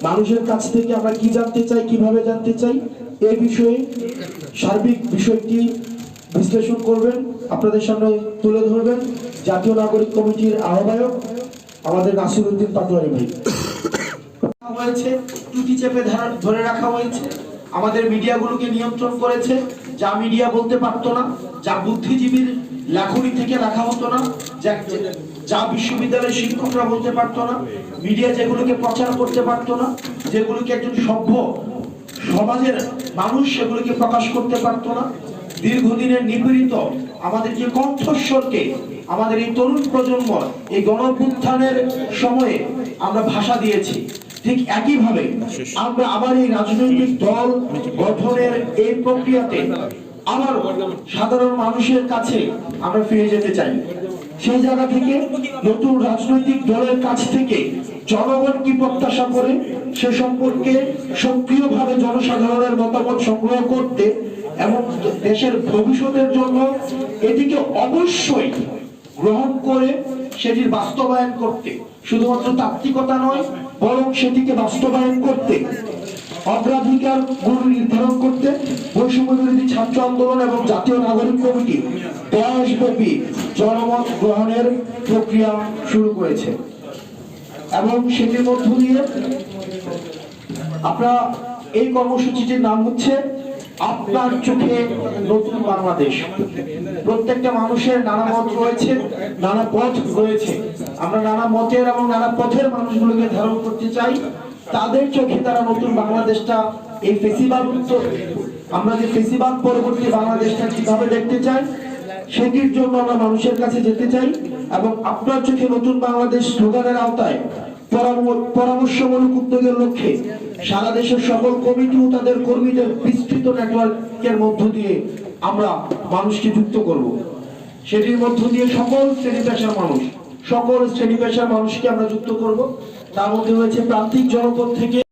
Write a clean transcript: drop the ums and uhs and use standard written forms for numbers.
মানুষের কাছ থেকে আমরা কি জানতে চাই, কিভাবে জানতে চাই, এই বিষয়ে সার্বিক বিষয়টি বিশ্লেষণ করবেন, আপনাদের সামনে তুলে ধরবেন জাতীয় নাগরিক কমিটির আহ্বায়ক আমাদের নাসিরউদ্দিন পাটোয়ারি ভাই। হয়েছে ত্রুটি চেপে ধরে রাখা হয়েছে, আমাদের মিডিয়াগুলোকে নিয়ন্ত্রণ করেছে, যা মিডিয়া বলতে পারতো না, যা বুদ্ধিজীবীর লেখনী থেকে লেখা হতো না, যা বিশ্ববিদ্যালয়ের শিক্ষকরা বলতে পারতো না, মিডিয়া যেগুলোকে প্রচার করতে পারতো না, যেগুলোকে একজন সভ্য সমাজের মানুষ সেগুলোকে প্রকাশ করতে পারতো না, দীর্ঘদিনের নিপীড়িত আমাদের যে কণ্ঠস্বরকে আমাদের এই তরুণ প্রজন্ম এই গণঅভ্যুত্থানের সময়ে আমরা ভাষা দিয়েছি, ঠিক একইভাবে আমরা আবার এই রাজনৈতিক দল গঠনের এই প্রক্রিয়াতে আবার সাধারণ মানুষের কাছে আমরা ফিরে যেতে চাই। সেই জায়গা থেকে নতুন রাজনৈতিক দলের কাছ থেকে জনগণ কি প্রত্যাশা করে সে সম্পর্কে সক্রিয়ভাবে জনসাধারণের মতামত সংগ্রহ করতে এবং দেশের ভবিষ্যতের জন্য এটিকে অবশ্যই গ্রহণ করে সেটির বাস্তবায়ন করতে, শুধুমাত্র তাত্ত্বিকতা নয় বরং সেটিকে বাস্তবায়ন করতে অগ্রাধিকার গুলো নির্ধারণ করতে বৈষম্য বিরোধী ছাত্র আন্দোলন এবং জাতীয় নাগরিক কমিটি দেশব্যাপী জনমত গ্রহণের প্রক্রিয়া শুরু করেছে এবং সেটির মধ্য দিয়ে আমরা এই কর্মসূচিটির নাম হচ্ছে আপনার চোখে নতুন বাংলাদেশ। প্রত্যেকটা মানুষের নানা মত রয়েছে, নানা পথ রয়েছে, আমরা নানা মতের এবং নানা পথের মানুষগুলোকে ধারণ করতে চাই। তাদের চোখে তারা নতুন বাংলাদেশটা এই ফেসিবাদ আমরা যে ফেসিবাদ পরবর্তী বাংলাদেশটা কিভাবে দেখতে চাই সেটির জন্য আমরা মানুষের কাছে যেতে চাই এবং আপনার চোখে নতুন বাংলাদেশ স্লোগানের আওতায় পরামর্শমূলক উদ্যোগের লক্ষ্যে সারা দেশের সকল কমিটি ও তাদের কর্মীদের বিস্তৃত নেটওয়ার্কের মধ্য দিয়ে আমরা মানুষকে যুক্ত করব। সেটির মধ্য দিয়ে সকল শ্রেণী পেশার মানুষকে আমরা যুক্ত করব। তার মধ্যে রয়েছে প্রান্তিক জনপদ থেকে